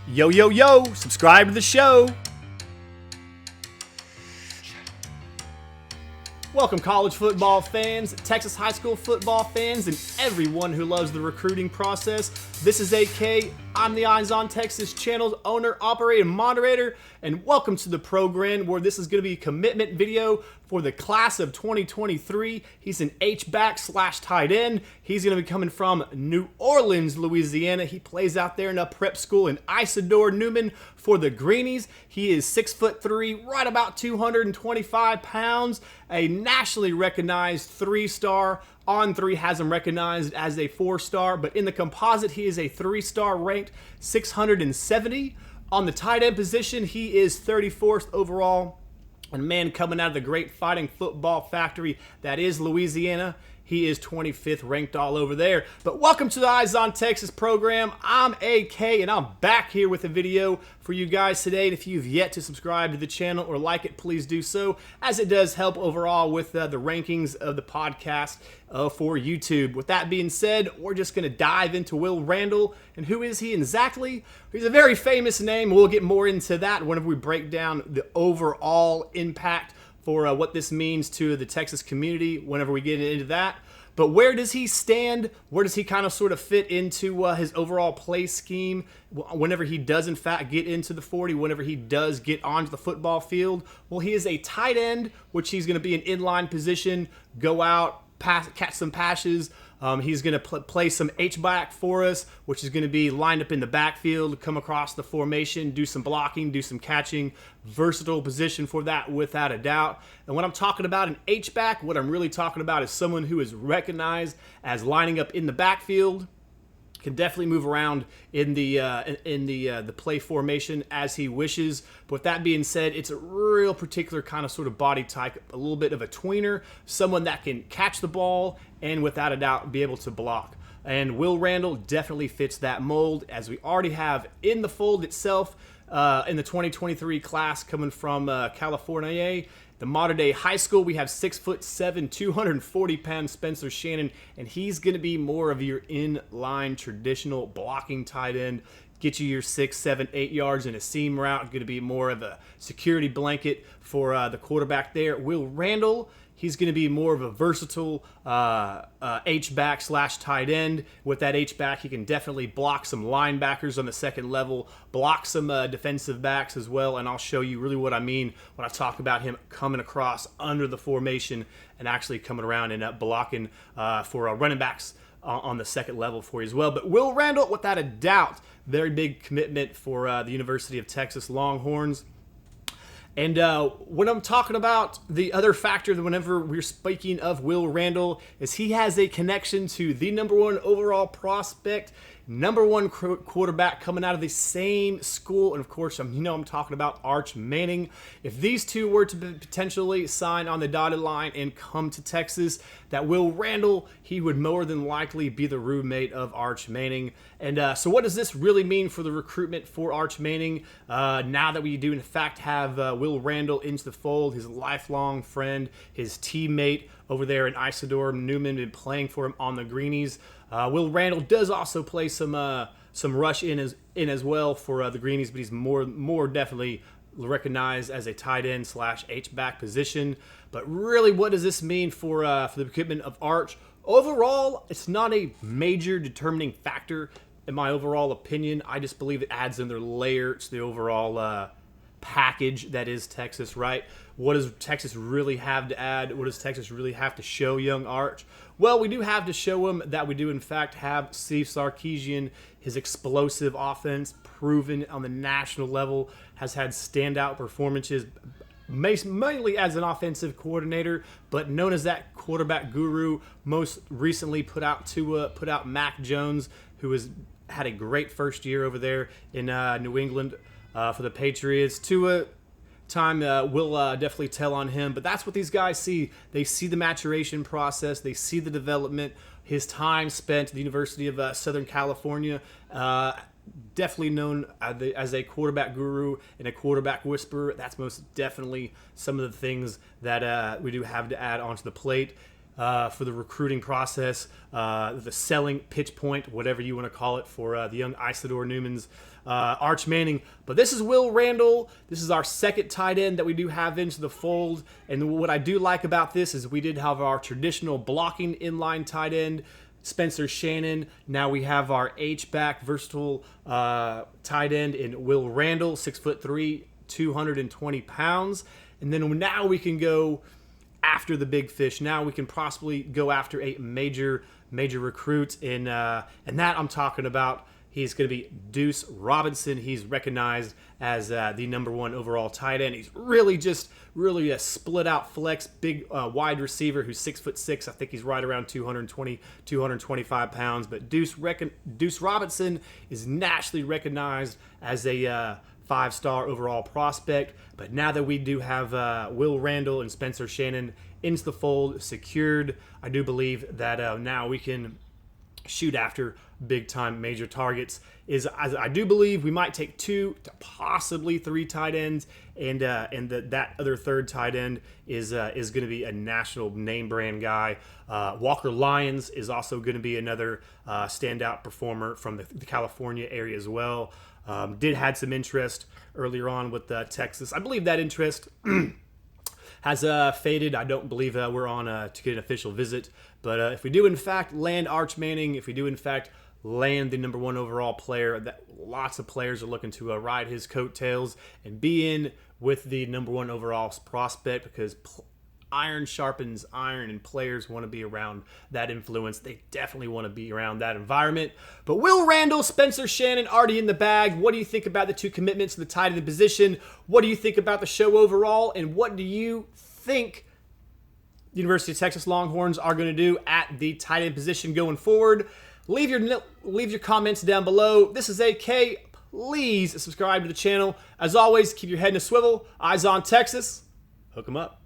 Yo, yo, yo, subscribe to the show. Welcome, college football fans, Texas high school football fans, and everyone who loves the recruiting process. This is AK. I'm the Eyes on Texas channel's owner, operator, and moderator, and welcome to the program where this is going to be a commitment video for the class of 2023. He's an H-back / tight end. He's going to be coming from New Orleans, Louisiana. He plays out there in a prep school in Isidore Newman for the Greenies. He is 6'3", right about 225 pounds, a nationally recognized 3-star. On3 has him recognized as a 4-star, but in the composite, he is a 3-star ranked 670. On the tight end position, he is 34th overall. And man, coming out of the great fighting football factory that is Louisiana, he is 25th ranked all over there. But welcome to the Eyes on Texas program. I'm AK, and I'm back here with a video for you guys today. And if you've yet to subscribe to the channel or like it, please do so, as it does help overall with the rankings of the podcast for YouTube. With that being said, we're just going to dive into Will Randle. And who is he exactly? He's a very famous name. We'll get more into that whenever we break down the overall impact for what this means to the Texas community whenever we get into that. But where does he stand? Where does he kind of sort of fit into his overall play scheme whenever he does, in fact, get into the 40, whenever he does get onto the football field? Well, he is a tight end, which he's going to be an inline position, go out, catch some passes. He's going to play some H-back for us, which is going to be lined up in the backfield, come across the formation, do some blocking, do some catching. Versatile position for that, without a doubt. And when I'm talking about an H-back, what I'm really talking about is someone who is recognized as lining up in the backfield, can definitely move around in the play formation as he wishes. But with that being said, it's a real particular kind of sort of body type, a little bit of a tweener, someone that can catch the ball and without a doubt be able to block. And Will Randle definitely fits that mold, as we already have in the fold itself in the 2023 class coming from California. The modern day high school, we have 6'7", 240-pound Spencer Shannon, and he's going to be more of your in-line traditional blocking tight end. Get you your 6, 7, 8 yards in a seam route. Going to be more of a security blanket for the quarterback there. Will Randle, he's going to be more of a versatile H-back / tight end. With that H-back, he can definitely block some linebackers on the second level, block some defensive backs as well, and I'll show you really what I mean when I talk about him coming across under the formation and actually coming around and blocking for running backs on the second level for you as well. But Will Randle, without a doubt, very big commitment for the University of Texas Longhorns. And when I'm talking about the other factor that whenever we're speaking of Will Randle is he has a connection to the #1 overall prospect, #1 quarterback coming out of the same school. And of course, I'm talking about Arch Manning. If these two were to potentially sign on the dotted line and come to Texas, that Will Randle, he would more than likely be the roommate of Arch Manning. And so what does this really mean for the recruitment for Arch Manning? Now that we do in fact have Will Randle into the fold, his lifelong friend, his teammate over there in Isidore Newman, been playing for him on the Greenies. Will Randle does also play some rush in as well for the Greenies, but he's more definitely recognized as a tight end / H-back position. But really, what does this mean for the recruitment of Arch? Overall, it's not a major determining factor in my overall opinion. I just believe it adds another layer to the overall package that is Texas, right? What does Texas really have to add? What does Texas really have to show young Arch? Well, we do have to show him that we do in fact have Steve Sarkisian, his explosive offense proven on the national level, has had standout performances, mainly as an offensive coordinator, but known as that quarterback guru. Most recently put out Mac Jones, who has had a great first year over there in New England for the Patriots. Time will definitely tell on him, but that's what these guys see. They see the maturation process, they see the development, his time spent at the University of Southern California. Definitely known as a quarterback guru and a quarterback whisperer. That's most definitely some of the things that we do have to add onto the plate. for the recruiting process, the selling pitch point, whatever you want to call it, for the young Isidore Newman's Arch Manning. But this is Will Randle. This is our second tight end that we do have into the fold. And what I do like about this is we did have our traditional blocking inline tight end, Spencer Shannon. Now we have our H-back versatile tight end in Will Randle, 6'3", 220 pounds. And then now we can go after the big fish. Now we can possibly go after a major recruit. And that I'm talking about, he's going to be Deuce Robinson. He's recognized as the #1 overall tight end. He's really a split out flex, big wide receiver who's 6'6". I think he's right around 220, 225 pounds. But Deuce Robinson is nationally recognized as a 5-star overall prospect. But now that we do have Will Randle and Spencer Shannon into the fold secured, I do believe that now we can shoot after big-time major targets. I do believe we might take 2 to possibly 3 tight ends, and that other third tight end is going to be a national name brand guy. Walker Lyons is also going to be another standout performer from the California area as well. Did had some interest earlier on with Texas. I believe that interest has faded. I don't believe we're on to get an official visit. But if we do in fact land Arch Manning, if we do in fact land the #1 overall player, that lots of players are looking to ride his coattails and be in with the #1 overall prospect, because iron sharpens iron, and players want to be around that influence. They definitely want to be around that environment. But Will Randle, Spencer Shannon already in the bag. What do you think about the 2 commitments to the tight end position? What do you think about the show overall? And what do you think the University of Texas Longhorns are going to do at the tight end position going forward? Leave your comments down below. This is AK. Please subscribe to the channel. As always, keep your head in a swivel. Eyes on Texas. Hook 'em up.